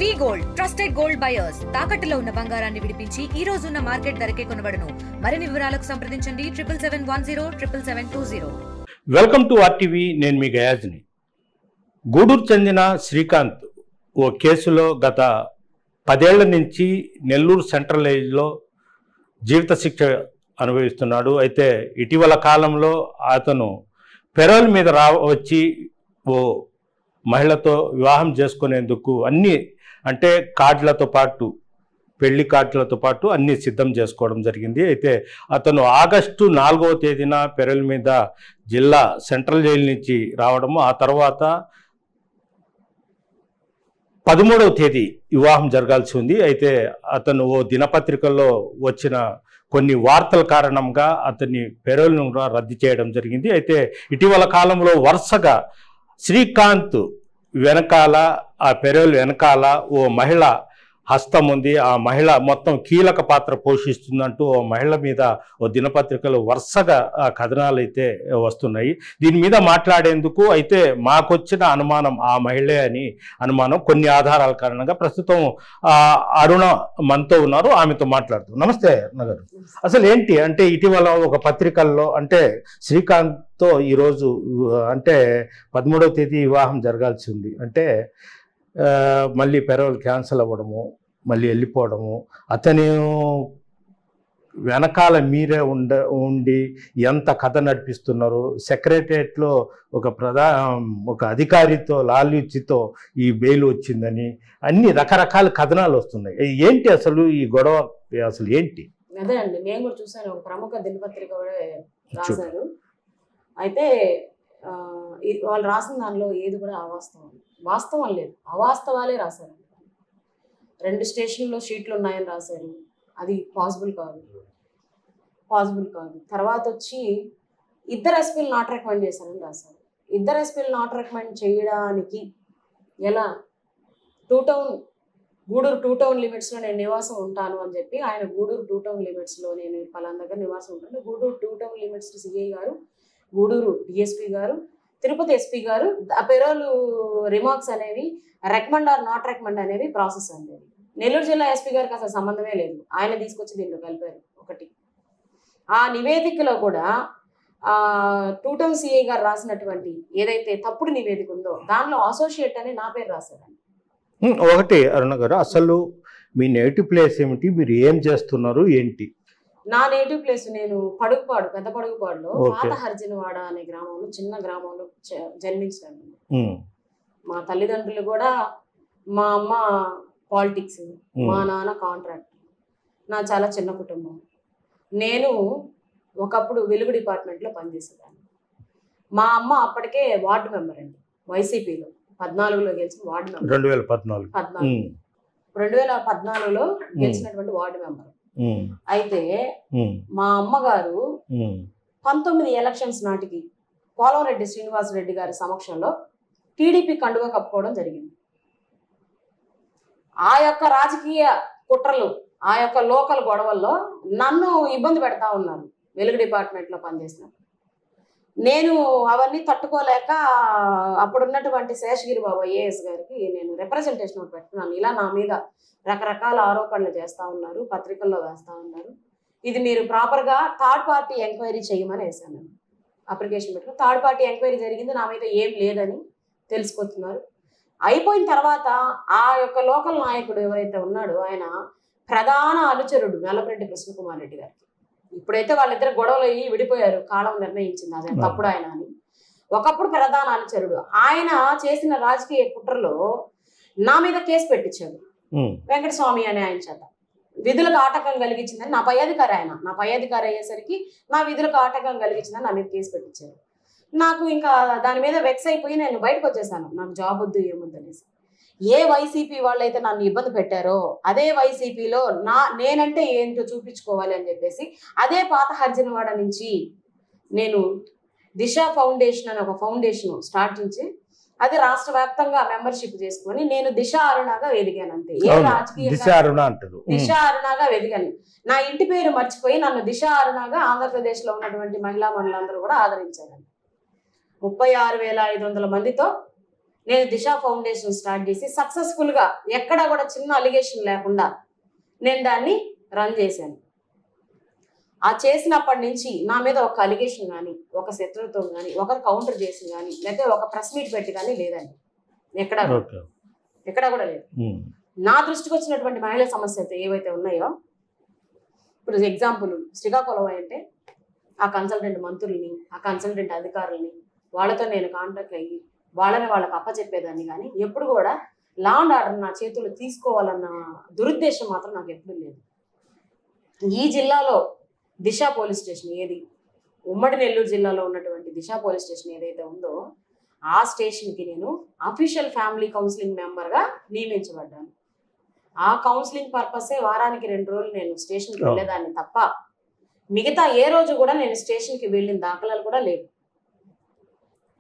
వి gold trusted gold buyers తాకట్టులో ఉన్న బంగారాన్ని విడిపించి ఈ రోజు ఉన్న మార్కెట్ ధరకే కొనబడును. మరిన్ని వివరాలకు సంప్రదించండి 77107720. Welcome to RTV. నేను మీ గయాజ్ని. గూడూరు చెందిన శ్రీకాంత్ ఓ కేసులో గత 10 ఏళ్ల నుంచి నెల్లూరు సెంట్రల్ జైలులో జీవిత శిక్ష అనుభవిస్తున్నాడు. అయితే ఇటీవల కాలంలో అతను పెరోల్ మీద వచ్చి ఓ మహిళతో వివాహం చేసుకునేందుకు అన్ని అంటే కార్డులతో పాటు పెళ్లి కార్డులతో పాటు అన్ని సిద్ధం చేసుకోవడం జరిగింది. అయితే అతను ఆగస్టు 4వ తేదీన పెరోల్ మీద జిల్లా సెంట్రల్ జైలు నుంచి రావడము, ఆ తర్వాత 13వ తేదీ వివాహం జరగాల్సి ఉంది. అయితే అతను ఓ దినపత్రికల్లో వచ్చిన కొన్ని వార్తల కారణంగా అతన్ని పెరోల్ను రద్దు చేయడం జరిగింది. అయితే ఇటీవల కాలంలో వరుసగా శ్రీకాంత్ వెనకాల ఆ పెరోల్ వెనకాల ఓ మహిళ హస్తం ఉంది, ఆ మహిళ మొత్తం కీలక పాత్ర పోషిస్తుందంటూ ఓ మహిళ మీద ఓ దినపత్రికలు వరుసగా కథనాలు అయితే వస్తున్నాయి. దీని మీద మాట్లాడేందుకు అయితే మాకొచ్చిన అనుమానం ఆ మహిళే అని అనుమానం కొన్ని ఆధారాల కారణంగా ప్రస్తుతం అరుణ మనతో ఉన్నారు, ఆమెతో మాట్లాడుతాం. నమస్తే నగర్. అసలు ఏంటి అంటే ఇటీవల ఒక పత్రికల్లో అంటే శ్రీకాంత్తో ఈరోజు అంటే 13వ తేదీ వివాహం జరగాల్సి ఉంది అంటే మళ్ళీ పెరోల్ క్యాన్సిల్ అవ్వడము, మళ్ళీ వెళ్ళిపోవడము, అతను వెనకాల మీరే ఉండి ఎంత కథ నడిపిస్తున్నారు, సెక్రటరియట్లో ఒక అధికారితో లాల్యూచితో ఈ బెయిల్ వచ్చిందని అన్ని రకరకాల కథనాలు వస్తున్నాయి. ఏంటి అసలు ఈ గొడవ అసలు ఏంటి? అదే అండి, నేను కూడా చూసాను. ఒక ప్రముఖ దినపత్రిక కూడా రాశారు. అయితే వాళ్ళు రాసిన దానిలో ఏది కూడా వాస్తవం లేదు, అవాస్తవాలే రాశారు. 2 స్టేషన్లో షీట్లు ఉన్నాయని రాశారు, అది పాసిబుల్ కాదు. తర్వాత వచ్చి 2 ఎస్పీలు నాట్ రికమెండ్ చేశారని రాశారు. 2 ఎస్పీలు నాట్ రికమెండ్ చేయడానికి ఎలా గూడూరు 2 టౌన్ లిమిట్స్లో నేను నివాసం ఉంటాను అని చెప్పి ఆయన గూడూరు 2 టౌన్ లిమిట్స్లో నేను పలానా దగ్గర నివాసం ఉంటాను, గూడూరు 2 టౌన్ లిమిట్స్ సిఐ గారు, గూడూరు డిఎస్పీ గారు, తిరుపతి ఎస్పీ గారు ఆ పెరోల్ రిమార్క్స్ అనేవి రికమెండ్ ఆర్ నాట్ రికమెండ్ అనేవి ప్రాసెస్ అండి. నెల్లూరు జిల్లా ఎస్పీ గారికి అసలు సంబంధమే లేదు, ఆయన తీసుకొచ్చి దీంట్లో కలిపారు. ఒకటి ఆ నివేదికలో కూడా 2 టౌన్ సిఐ గారు రాసినటువంటి ఏదైతే తప్పుడు నివేదిక ఉందో దానిలో అసోసియేట్ అని నా పేరు రాశారండి. ఒకటి అరుణ గారు, అసలు మీ నేటివ్ ప్లేస్ ఏమిటి, మీరు ఏం చేస్తున్నారు ఏంటి? నా నేటివ్ ప్లేస్ నేను పెద్ద పడుగుపాడులో పాత హర్జనవాడ అనే గ్రామంలో, చిన్న గ్రామంలో జన్మించాను. మా తల్లిదండ్రులు కూడా, మా అమ్మ పాలిటిక్స్, మా నాన్న కాంట్రాక్ట్, నా చాలా చిన్న కుటుంబం. నేను ఒకప్పుడు వెలుగు డిపార్ట్మెంట్లో పనిచేసేదాన్ని. మా అమ్మ అప్పటికే వార్డు మెంబర్ అండి, వైసీపీలో 14లో గెలిచిన వార్డు మెంబర్. 2014లో గెలిచినటువంటి వార్డు మెంబర్. అయితే మా అమ్మగారు 19 ఎలక్షన్స్ నాటికి పోలంరెడ్డి శ్రీనివాసరెడ్డి గారి సమక్షంలో టీడీపీ కండువా కప్పుకోవడం జరిగింది. ఆ యొక్క రాజకీయ కుట్రలు, ఆ యొక్క లోకల్ గొడవల్లో నన్ను ఇబ్బంది పెడతా ఉన్నారు వెలుగు డిపార్ట్మెంట్లో పనిచేసిన. నేను అవన్నీ తట్టుకోలేక అప్పుడున్నటువంటి శేషగిరి బాబు ఐఏఎస్ గారికి నేను రిప్రజెంటేషన్ ఒకటి పెట్టుకున్నాను. ఇలా నా మీద రకరకాల ఆరోపణలు చేస్తూ ఉన్నారు, పత్రికల్లో వేస్తూ ఉన్నారు, ఇది మీరు ప్రాపర్గా థర్డ్ పార్టీ ఎంక్వైరీ చేయమని వేశాను. అప్లికేషన్ పెట్టుకుని థర్డ్ పార్టీ ఎంక్వైరీ జరిగింది, నా మీద ఏం లేదని తెలిసిపోతున్నారు. అయిపోయిన తర్వాత ఆ యొక్క లోకల్ నాయకుడు ఎవరైతే ఉన్నాడో ఆయన ప్రధాన అనుచరుడు నల్లపరెడ్డి కృష్ణకుమార్ రెడ్డి గారికి. ఇప్పుడైతే వాళ్ళిద్దరు గొడవలు అయ్యి విడిపోయారు, కాలం నిర్ణయించింది అదే తప్పుడు ఆయన అని. ఒకప్పుడు ప్రధాన అనుచరుడు ఆయన చేసిన రాజకీయ కుట్రలో నా మీద కేసు పెట్టించాడు వెంకటస్వామి అనే ఆయన చేత. విధులకు ఆటంకం కలిగించిందని నా పై అధికారి అయ్యేసరికి నా విధులకు ఆటంకం కలిగించిందని నా మీద కేసు పెట్టించారు. నాకు ఇంకా దాని మీద వెక్స్ అయిపోయి నేను బయటకు వచ్చేసాను, నాకు జాబ్ వద్దు ఏముంది అనేసి. ఏ వైసీపీ వాళ్ళైతే నన్ను ఇబ్బంది పెట్టారో అదే వైసీపీలో నేనంటే ఏంటో చూపించుకోవాలి అని చెప్పేసి అదే పాత హర్జనవాడ నుంచి నేను దిశ ఫౌండేషన్ అని ఒక ఫౌండేషన్ స్టార్ట్ చేసి అది రాష్ట్ర వ్యాప్తంగా మెంబర్షిప్ చేసుకుని నేను దిశ అరుణగా ఎదిగాను. అంతే, ఏ రాజకీయ దిశ అరుణగా ఎదిగాను. నా ఇంటి పేరు మర్చిపోయి నన్ను దిశ అరుణగా ఆంధ్రప్రదేశ్ లో ఉన్నటువంటి మహిళా మండలందరూ కూడా ఆదరించారండి. 36,500 మందితో నేను దిశ ఫౌండేషన్ స్టార్ట్ చేసి సక్సెస్ఫుల్ గా ఎక్కడా కూడా చిన్న అలిగేషన్ లేకుండా నేను దాన్ని రన్ చేశాను. ఆ చేసినప్పటి నుంచి నా మీద ఒక అలిగేషన్ కానీ, ఒక శత్రుత్వం కానీ, ఒకరు కౌంటర్ చేసి కానీ, లేకపోతే ఒక ప్రెస్ మీట్ పెట్టి కానీ లేదండి. ఎక్కడా కూడా లేదు. నా దృష్టికి వచ్చినటువంటి మహిళా సమస్యలు ఏవైతే ఉన్నాయో, ఇప్పుడు ఎగ్జాంపుల్ శ్రీకాకుళం అంటే ఆ కన్సల్టెంట్ మంత్రుల్ని, ఆ కన్సల్టెంట్ అధికారుల్ని, వాళ్ళతో నేను కాంటాక్ట్ అయ్యి వాళ్ళకి అప్పచెప్పేదాన్ని. కానీ ఎప్పుడు కూడా లా అండ్ ఆర్డర్ నా చేతుల్లో తీసుకోవాలన్న దురుద్దేశం మాత్రం నాకు ఎప్పుడు లేదు. ఈ జిల్లాలో దిశ పోలీస్ స్టేషన్ ఏది, ఉమ్మడి నెల్లూరు జిల్లాలో ఉన్నటువంటి దిశ పోలీస్ స్టేషన్ ఏదైతే ఉందో ఆ స్టేషన్కి నేను అఫీషియల్ ఫ్యామిలీ కౌన్సిలింగ్ మెంబర్గా నియమించబడ్డాను. ఆ కౌన్సిలింగ్ పర్పసే వారానికి 2 రోజులు నేను స్టేషన్కి వెళ్ళేదాన్ని తప్ప మిగతా ఏ రోజు కూడా నేను స్టేషన్కి వెళ్ళిన దాఖలాలు కూడా లేవు.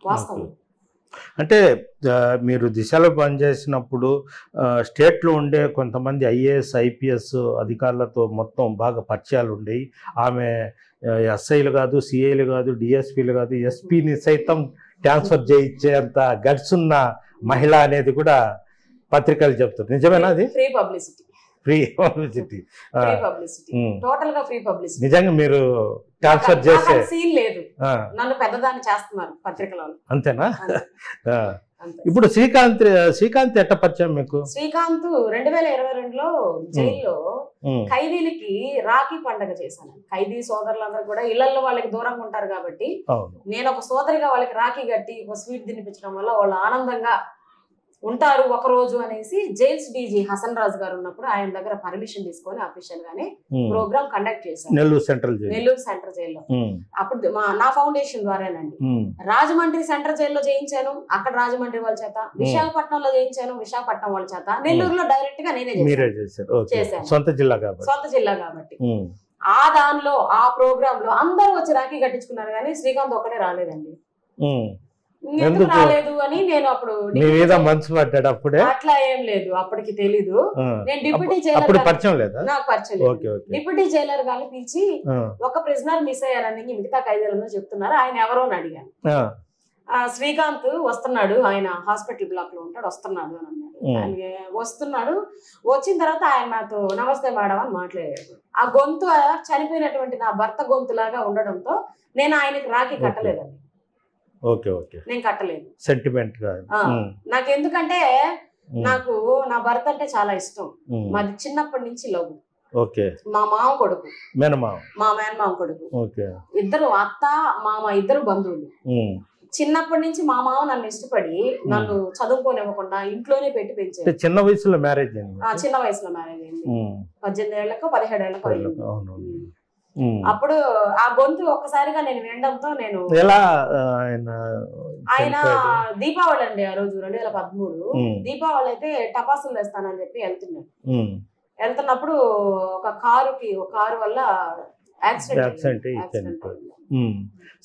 వాస్తవం. అంటే మీరు దిశలో పనిచేసినప్పుడు స్టేట్లో ఉండే కొంతమంది ఐఏఎస్ ఐపీఎస్ అధికారులతో మొత్తం బాగా పరిచయాలు ఉండేవి. ఆమె ఎస్ఐలు కాదు, సిఐలు కాదు, డిఎస్పీలు కాదు, ఎస్పీని సైతం ట్రాన్స్ఫర్ చేయించేంత గట్స్ ఉన్న మహిళ అనేది కూడా పత్రికలు చెప్తారు. నిజమేనా అది? Free publicity. టోటల్ గా ఫ్రీ పబ్లిసిటీ. నిజంగా మీరు ట్రాన్స్ఫర్ చేసే సీన్ లేదు. నన్ను పెద్దదాన్ని చేస్తున్నారు పత్రికలో. అంతేనా? ఇప్పుడు శ్రీకాంత్ ఎట్ట పరిచయం మీకు? శ్రీకాంత్ 2022లో జైల్లో ఖైదీలకి రాఖీ పండుగ చేశాను. ఖైదీ సోదరులందరూ కూడా ఇళ్లలో వాళ్ళకి దూరంగా ఉంటారు కాబట్టి నేను ఒక సోదరిగా వాళ్ళకి రాఖీ కట్టి ఒక స్వీట్ తినిపించడం వల్ల వాళ్ళు ఆనందంగా ఉంటారు ఒక రోజు అనేసి జైల్స్ డీజీ హసన్ రాజు గారు ఉన్నప్పుడు ఆయన దగ్గర పర్మిషన్ తీసుకొని అఫీషియల్ గానే ప్రోగ్రామ్ కండక్ట్ చేశాను నెల్లూరు సెంట్రల్ జైల్లో. అప్పుడు నా ఫౌండేషన్ ద్వారానండి. రాజమండ్రి సెంట్రల్ జైల్లో చేయించాను, అక్కడ రాజమండ్రి వాళ్ళ చేత. విశాఖపట్నంలో చేయించాను, విశాఖపట్నం వాళ్ళ చేత. నెల్లూరులో డైరెక్ట్ గా నేనే చేశాను, సొంత జిల్లా కాబట్టి. ఆ దానిలో ఆ ప్రోగ్రామ్ లో అందరూ వచ్చి రాఖీ కట్టించుకున్నారు కానీ శ్రీకాంత్ ఒక్కడే రాలేదండి. ఎందుకు రాలేదు అని నేను అప్పుడు మనసు పడ్డాడు. అప్పుడే అట్లా ఏం లేదు, అప్పటికి తెలీదు. నేను డిప్యూటీ జైలర్ నాకు పరిచయం లేదు. డిప్యూటీ జైలర్ గారిని పిలిచి ఒక ప్రిజనర్ మిస్ అయ్యారని మిగతా ఖైదీలను చెప్తున్నారు, ఆయన ఎవరో అని అడిగాను. శ్రీకాంత్ వస్తున్నాడు, ఆయన హాస్పిటల్ బ్లాక్ లో ఉంటాడు, వస్తున్నాడు అని అన్నాడు. వస్తున్నాడు, వచ్చిన తర్వాత ఆయన నాతో నమస్తే మేడం అని మాట్లాడాడు. ఆ గొంతు చనిపోయినటువంటి నా భర్త గొంతులాగా ఉండడంతో నేను ఆయనకి రాఖీ కట్టలేదండి. నేను కట్టలేదు సెంటిమెంట్ గా. నాకు ఎందుకంటే నాకు నా భర్త అంటే చాలా ఇష్టం. మాది చిన్నప్పటి నుంచి లవ్. మా మామ కొడుకు, మా మేనమామ కొడుకు, ఇద్దరు అత్త మామ, ఇద్దరు బంధువులు. చిన్నప్పటి నుంచి మా మామ నన్ను ఇష్టపడి నన్ను చదువుకోనివ్వకుండా ఇంట్లోనే పెట్టి పెంచారు. చిన్న వయసులో మ్యారేజ్ అయింది. 18 ఏళ్లకు 17 ఏళ్లకు అయింది. అప్పుడు ఆ గొంతు ఒక్కసారిగా నేను వినడంతో నేను ఆయన దీపావళి అండి ఆ రోజు 2013 దీపావళి అయితే టపాసులు తెస్తానని చెప్పి వెళ్తున్నప్పుడు ఒక కారు వల్ల యాక్సిడెంట్.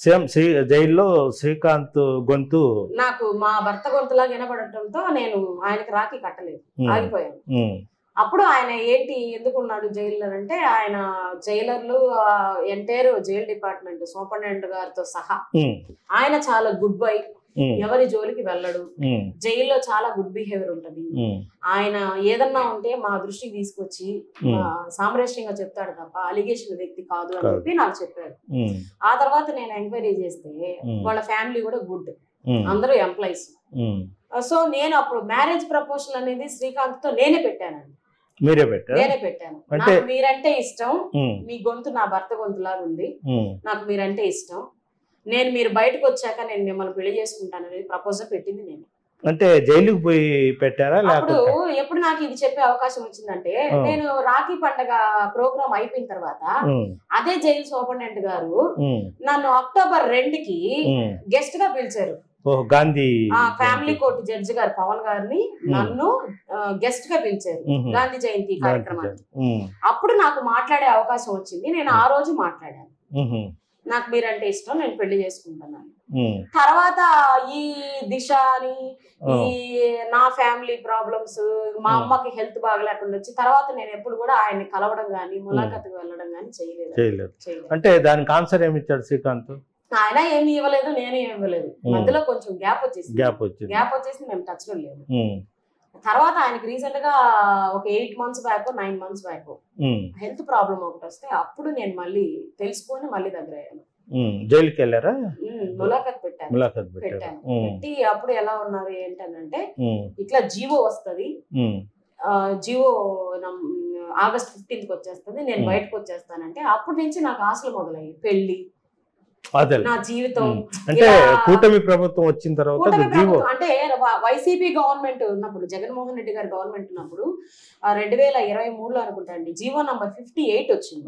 సేమ్ జైల్లో శ్రీకాంత్ గొంతు నాకు మా భర్త గొంతులాగా వినపడటంతో నేను ఆయనకి రాఖీ కట్టలేదు, ఆగిపోయాను. అప్పుడు ఆయన ఏంటి ఎందుకున్నాడు జైల్లో అంటే, ఆయన జైలర్లు ఎంటైర్ జైల్ డిపార్ట్మెంట్ సూపరింటెండెంట్ గారితో సహా ఆయన చాలా గుడ్ బై, ఎవరి జోలికి వెళ్ళడు, జైల్లో చాలా గుడ్ బిహేవియర్ ఉంటది. ఆయన ఏదన్నా ఉంటే మా దృష్టికి తీసుకొచ్చి సామరస్యంగా చెప్తాడు తప్ప అలిగేషన్ వ్యక్తి కాదు అని చెప్పి నాకు చెప్పాడు. ఆ తర్వాత నేను ఎంక్వైరీ చేస్తే వాళ్ళ ఫ్యామిలీ కూడా గుడ్, అందరూ ఎంప్లాయీస్. సో నేను అప్పుడు మ్యారేజ్ ప్రపోజల్ అనేది శ్రీకాంత్ తో నేనే పెట్టానండి. నేనే పెట్టాను. నాకు మీరంటే ఇష్టం, మీ గొంతు నా భర్త గొంతులాగా ఉంది, నాకు మీరంటే ఇష్టం, నేను మీరు బయటకు వచ్చాక నేను మిమ్మల్ని పెళ్లి చేసుకుంటాను అనేది ప్రపోజల్ పెట్టింది నేను. అంటే జైలుకి పోయి పెట్టారా? అప్పుడు ఎప్పుడు నాకు ఇది చెప్పే అవకాశం వచ్చిందంటే, నేను రాఖీ పండుగ ప్రోగ్రామ్ అయిపోయిన తర్వాత అదే జైలు సూపరింటెండెంట్ గారు నన్ను అక్టోబర్ 2కి గెస్ట్ గా పిలిచారు. గాంధీ ఫ్యామిలీ కోర్టు జడ్జి గారు పవన్ గారిని నన్ను గెస్ట్ గా పిలిచారు గాంధీ జయంతి కార్యక్రమానికి. అప్పుడు నాకు మాట్లాడే అవకాశం వచ్చింది. నేను ఆ రోజు మాట్లాడాను, నాకు మీరంటే ఇష్టం, నేను పెళ్లి చేసుకుంటున్నాను. తర్వాత ఈ దిశ అని ఈ నా ఫ్యామిలీ ప్రాబ్లమ్స్, మా అమ్మకి హెల్త్ బాగలేకుండా వచ్చి తర్వాత నేను ఎప్పుడు కూడా ఆయన్ని కలవడం గానీ ములాఖాతుకు వెళ్ళడం గానీ చేయలేదు. అంటే దానికి ఆన్సర్ ఏమి ఇచ్చాడు శ్రీకాంత్? ఆయన ఏమి ఇవ్వలేదు, నేను ఏమి ఇవ్వలేదు. మధ్యలో కొంచెం గ్యాప్ వచ్చేసి మేము టచ్ లో లేము. తర్వాత ఆయనకి రీసెంట్ గా ఒక 8 months back 9 months back health problem ఒకటి వస్తే అప్పుడు నేను మళ్ళీ తెలుసుకొని మళ్ళీ దగ్గర అయ్యాను. జైలుకి వెళ్ళారా? ములాఖత్ పెట్టాను. పెట్టి అప్పుడు ఎలా ఉన్నారు ఏంటనంటే ఇట్లా జీవో వస్తుంది, జీవో August 15th వచ్చేస్తుంది, నేను బయటకు వచ్చేస్తానంటే అప్పటి నుంచి నాకు ఆశలు మొదలయ్యి పెళ్లి, నా జీవితం. అంటే కూటమి ప్రభుత్వం వచ్చిన తర్వాత అంటే వైసీపీ గవర్నమెంట్ ఉన్నప్పుడు, జగన్మోహన్ రెడ్డి గారి గవర్నమెంట్ ఉన్నప్పుడు 2023లో అనుకుంటా అండి, జీవో నంబర్ 58 వచ్చింది.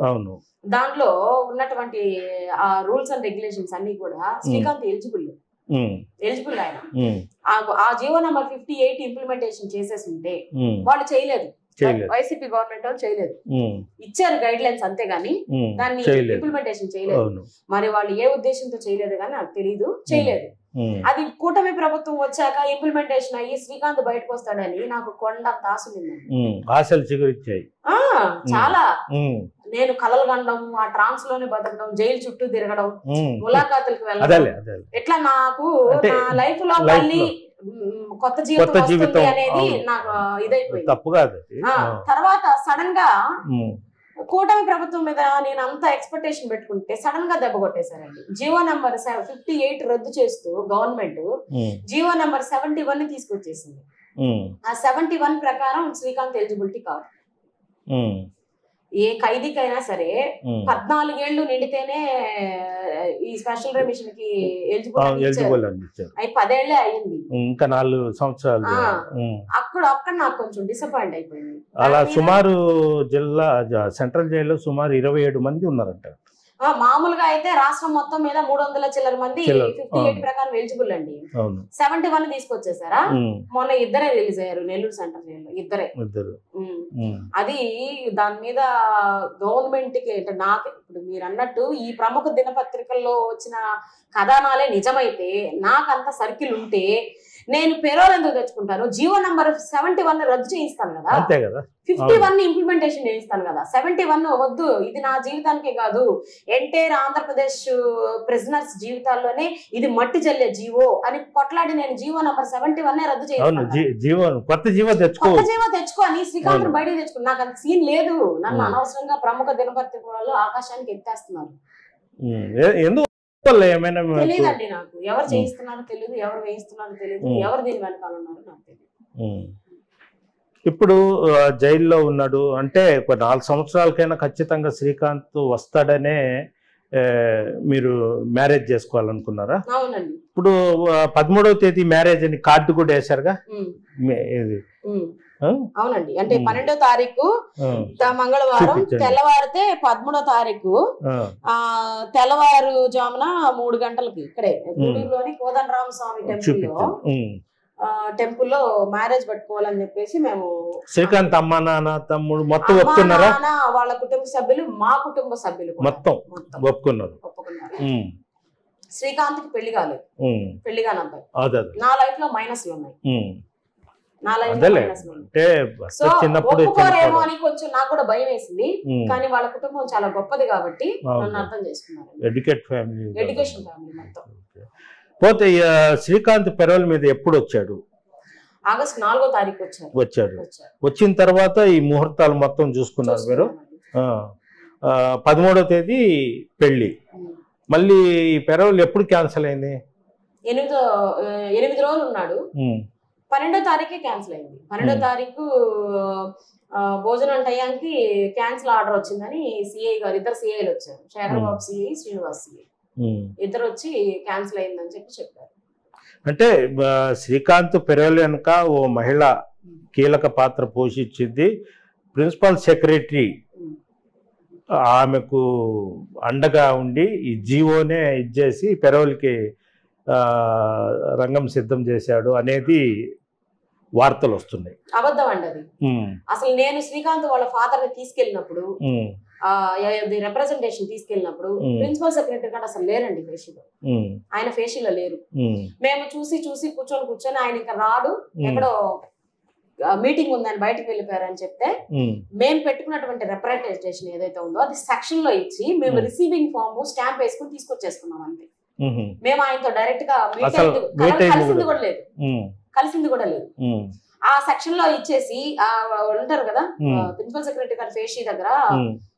దాంట్లో ఉన్నటువంటి ఆ రూల్స్ అండ్ రెగ్యులేషన్స్ అన్ని కూడా శ్రీకాంత్ ఎలిజిబుల్ ఆయన. ఆ జీవో నంబర్ 58 ఇంప్లిమెంటేషన్ చేసేసి ఉంటే వాళ్ళు చేయలేదు, వైసీపీ గవర్నమెంట్ వాళ్ళు చేయలేదు, ఇచ్చారు గైడ్ లైన్స్ అంతేగాని దాన్ని ఇంప్లిమెంటేషన్ చేయలేదు. మరి వాళ్ళు ఏ ఉద్దేశంతో చేయలేదు కానీ నాకు తెలీదు, చేయలేదు. అది కూటమి ప్రభుత్వం వచ్చాక ఇంప్లిమెంటేషన్ అయ్యి శ్రీకాంత్ బయటకు వస్తాడని నాకు కొండంత ఆశ ఉందండి. ఆశలు చిగురించాయి చాలా. నేను కలలు కనడం, ఆ ట్రాన్స్ లోనే బతకడం, జైలు చుట్టూ తిరగడం, ములాఖాతులకు వెళ్ళడం, ఇట్లా నాకు నా లైఫ్ లో మళ్ళీ కొత్త జీవితం అనేది నాకు ఇదైపోయింది. తప్పు కాదు. తర్వాత సడన్ గా కూటమి ప్రభుత్వం మీద నేను అంత ఎక్స్పెక్టేషన్ పెట్టుకుంటే సడన్ గా దెబ్బ కొట్టేశారండి. జీవో నంబర్ 58 రద్దు చేస్తూ గవర్నమెంట్ జీవో నంబర్ 71 తీసుకొచ్చేసింది. ఆ 71 ప్రకారం శ్రీకాంత్ ఎలిజిబిలిటీ కాదు. ఏ ఖైదీకైనా సరే 14 ఏళ్లు నిండితేనే ఈ స్పెషల్ రెమిషన్ కి ఎలిజిబుల్ అయి 10 ఏళ్లే అయ్యింది, ఇంకా 4 సంవత్సరాలు. అక్కడ నాకు కొంచెం డిసప్పాయింట్ అయిపోయింది. అలా సుమారు జిల్లా సెంట్రల్ జైల్లో సుమారు 27 మంది ఉన్నారంట. మామూలుగా అయితే రాష్ట్రం మొత్తం మీద 300 చిల్లర మంది 58 ప్రకారం ఎలిజిబుల్ అండి. 71 తీసుకొచ్చేసారా? మొన్న ఇద్దరే రిలీజ్ అయ్యారు నెల్లూరు సెంట్రల్ జైల్లో, ఇద్దరే. అది దాని మీద గవర్నమెంట్ కి అంటే నాకు ఇప్పుడు మీరు అన్నట్టు ఈ ప్రముఖ దినపత్రికల్లో వచ్చిన కథనాలే నిజమైతే, నాకంత సర్కిల్ ఉంటే నేను పెరోల్ ఎందుకు తెచ్చుకుంటాను? జీవో నంబర్ 71 రద్దు చేయిస్తాను కదా, 51 ఇంప్లిమెంటేషన్ చేయిస్తాను కదా. 71 వద్దు, ఇది నా జీవితానికే కాదు, ఎంటైర్ ఆంధ్రప్రదేశ్ ప్రిజనర్స్ జీవితాల్లోనే ఇది మట్టి జల్లే జీవో అని కొట్లాడి నేను జీవో నంబర్ 71 రద్దు చేయిస్తాను. కొత్త జీవో తెచ్చుకొని శ్రీకాంత్ బయటకు తెచ్చుకుని నాకు అంత సీన్ లేదు. నన్ను అనవసరంగా ప్రముఖ దినపత్రిక వాళ్ళు ఆకాశానికి ఎత్తేస్తున్నారు. తెలియదండి నాకు, ఎవరు చేయిస్తున్నారో తెలియదు, ఎవరు వేయిస్తున్నారో తెలియదు, ఎవరు దీని వెనకాల ఉన్నారో నాకు తెలియదు. ఇప్పుడు జైల్లో ఉన్నాడు అంటే 4 సంవత్సరాలకైనా ఖచ్చితంగా శ్రీకాంత్ వస్తాడనే మీరు మ్యారేజ్ చేసుకోవాలనుకున్నారా? అవునండి. ఇప్పుడు 13వ తేదీ మ్యారేజ్ అని కార్డు కూడా వేశారుగా. అవునండి, అంటే 12వ తారీఖు మంగళవారం తెల్లవారితే 13వ తారీఖు తెల్లవారు జామున 3 గంటలకి ఇక్కడే గూడూరులోని కోదండరామ స్వామి టెంపుల్లో మ్యారేజ్ పెట్టుకోవాలని చెప్పేసి మేము శ్రీకాంత్ అమ్మ నాన్న తమ్ముడు మొత్తం ఒప్పుకున్నారా? వాళ్ళ కుటుంబ సభ్యులు, మా కుటుంబ సభ్యులు మొత్తం ఒప్పుకున్నారు. శ్రీకాంత్ కి పెళ్లి కాలేదు, పెళ్లి కాని అబ్బాయి. నా లైఫ్ లో మైనస్లు ఉన్నాయి, ఒప్పుకోరేమో అని కొంచెం నాకు కూడా భయం వేసింది. కానీ వాళ్ళ కుటుంబం చాలా గొప్పది కాబట్టి నన్ను అర్థం చేసుకున్నారు. ఎడ్యుకేషన్ ఫ్యామిలీ మొత్తం. పోతే శ్రీకాంత్ పెరోల్ మీద ఎప్పుడు వచ్చాడు? ఆగస్ట్ 4వ తారీఖు వచ్చాడు. వచ్చిన తర్వాత ఈ ముహూర్తాలు మొత్తం చూసుకున్నారు మీరు. 13వ తేదీ పెళ్లి. మళ్ళీ ఈ పెరోల్ ఎప్పుడు క్యాన్సిల్ అయింది? 8 రోజులు ఉన్నాడు. 12వ తారీఖే క్యాన్సిల్ అయింది. 12వ తారీఖు భోజనం టయానికి క్యాన్సిల్ ఆర్డర్ వచ్చిందని సిఐ గారు, ఇద్దరు సిఐలు వచ్చారు, శేఖరబాబు సిఐ, శ్రీనివాస్ సిఐ, ఇద్దరు వచ్చి క్యాన్సిల్ అయిందని చెప్పారు. అంటే శ్రీకాంత్ పెరోల్ వెనుక ఓ మహిళ కీలక పాత్ర పోషించింది. ప్రిన్సిపల్ సెక్రటరీ ఆమెకు అండగా ఉండి ఈ జీవోనే ఇచ్చేసి పెరోల్కి రంగం సిద్ధం చేశాడు అనేది వార్తలు వస్తున్నాయి. అబద్ధం అండి అది. అసలు నేను శ్రీకాంత్ వాళ్ళ ఫాదర్ ని తీసుకెళ్ళినప్పుడు, రిప్రజెంటేషన్ తీసుకెళ్ళినప్పుడు ప్రిన్సిపల్ సెక్రటరీ గారు అసలు లేరండి ఫేషియల్. ఆయన ఫేషియల్ లేరు. మేము చూసి కూర్చొని ఆయన ఇంకా రాడు, ఎక్కడో మీటింగ్ ఉందని బయటకు వెళ్ళిపోయారని చెప్తే మేము పెట్టుకున్నటువంటి రిప్రజెంటేషన్ ఏదైతే ఉందో అది సెక్షన్ లో ఇచ్చి మేము రిసీవింగ్ ఫామ్ స్టాంప్ వేసుకుని తీసుకొచ్చేసుకున్నాం అంతే. మేము ఆయనతో డైరెక్ట్ గా కలిసింది కూడా లేదు. ఆ సెక్షన్ లో ఇచ్చేసి ఉంటారు కదా ప్రిన్సిపల్ సెక్రటరీ గారి ఫేషీ దగ్గర